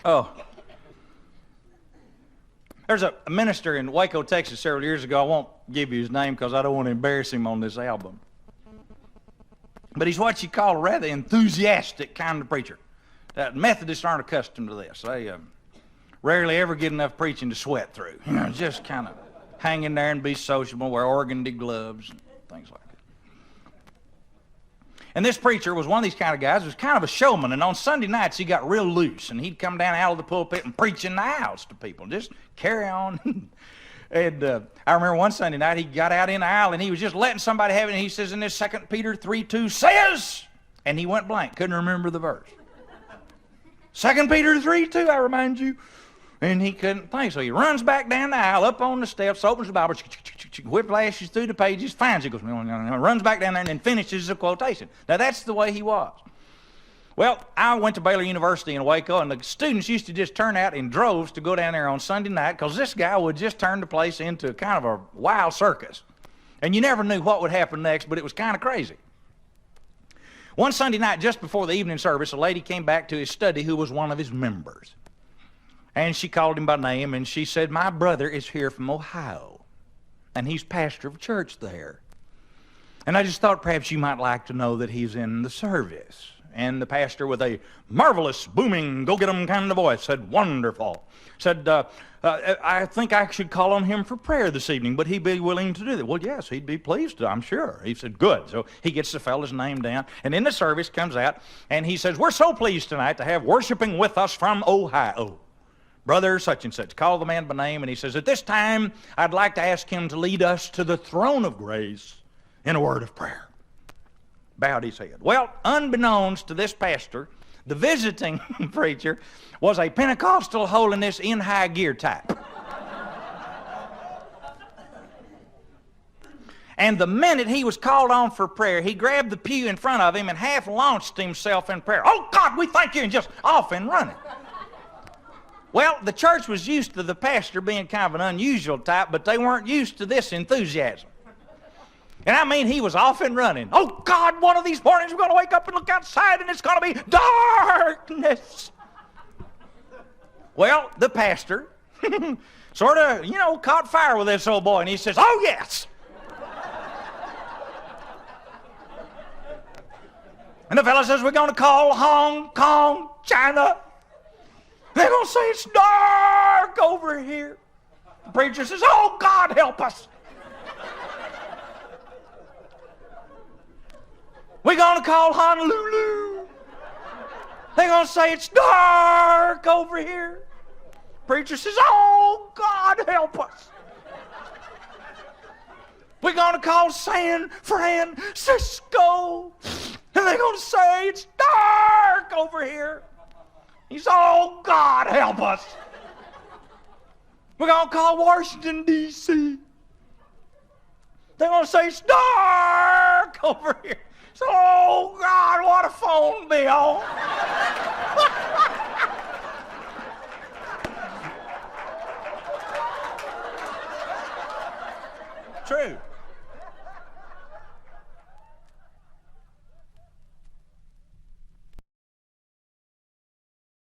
Oh. There's a minister in Waco, Texas several years ago. I won't give you his name because I don't want to embarrass him on this album. But he's what you call a rather enthusiastic kind of preacher. Methodists aren't accustomed to this. They rarely ever get enough preaching to sweat through. You know, just kind of hang in there and be sociable, wear organdy gloves, and things like that. And this preacher was one of these kind of guys. He was kind of a showman, and on Sunday nights he got real loose, and he'd come down out of the pulpit and preach in the aisles to people. Just carry on. And I remember one Sunday night he got out in the aisle, and he was just letting somebody have it, and he says, in this 2 Peter 3:2 says, and he went blank, couldn't remember the verse. 2 Peter 3:2, I remind you. And he couldn't think, so he runs back down the aisle, up on the steps, opens the Bible, whiplashes through the pages, finds it, goes, runs back down there, and then finishes the quotation. Now, that's the way he was. Well, I went to Baylor University in Waco, and the students used to just turn out in droves to go down there on Sunday night because this guy would just turn the place into kind of a wild circus. And you never knew what would happen next, but it was kind of crazy. One Sunday night, just before the evening service, a lady came back to his study who was one of his members. And she called him by name, and she said, my brother is here from Ohio, and he's pastor of a church there. And I just thought perhaps you might like to know that he's in the service. And the pastor, with a marvelous, booming, go-get-em kind of voice, said, wonderful. Said, I think I should call on him for prayer this evening. Would he be willing to do that? Well, yes, he'd be pleased to, I'm sure. He said, good. So he gets the fellow's name down. And in the service comes out, and he says, we're so pleased tonight to have worshiping with us from Ohio. Brother such and such. Call the man by name, and he says, at this time, I'd like to ask him to lead us to the throne of grace in a word of prayer. Bowed his head. Well, unbeknownst to this pastor, the visiting preacher was a Pentecostal holiness in high gear type. And the minute he was called on for prayer, he grabbed the pew in front of him and half launched himself in prayer. Oh, God, we thank you, and just off and running. Well, the church was used to the pastor being kind of an unusual type, but they weren't used to this enthusiasm. And I mean, he was off and running. Oh, God, one of these mornings we're going to wake up and look outside, and it's going to be darkness. Well, the pastor sort of, caught fire with this old boy, and he says, oh, yes. And the fellow says, we're going to call Hong Kong, China. They're going to say it's dark over here. The preacher says, oh, God, help us. We're going to call Honolulu. They're going to say it's dark over here. Preacher says, oh, God, help us. We're going to call San Francisco. And they're going to say it's dark over here. He said, oh, God, help us. We're going to call Washington, D.C. They're going to say it's dark over here. So, oh, God, what a phone bill. True.